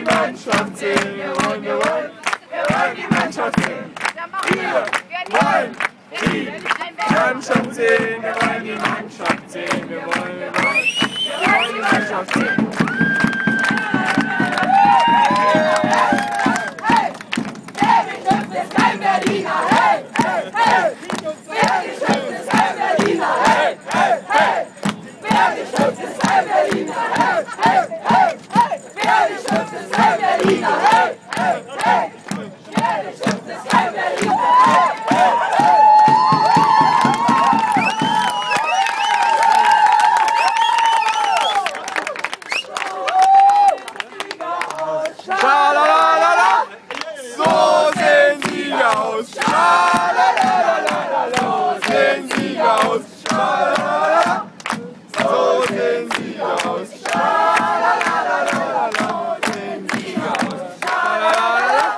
die Mannschaft sehen, wir wollen die Mannschaft sehen. Wir wollen die Mannschaft sehen, wir wollen die Mannschaft sehen, wir wollen die Mannschaft sehen. Berliner, hey, hey, hey! Wer geschöpft ist kein Berliner, hey, hey, hey! Wer geschöpft ist kein Berliner, hey, hey, hey, hey! Wer geschöpft ist kein Berliner, hey, hey, hey! Wer geschöpft ist kein Berliner, hey, hey, hey! Schalalala, so sehen sie aus. Schalalala, so sehen sie aus. Schalalala, so sehen sie aus. Schalalala, so sehen sie aus. Schalalala,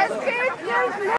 Es geht nicht.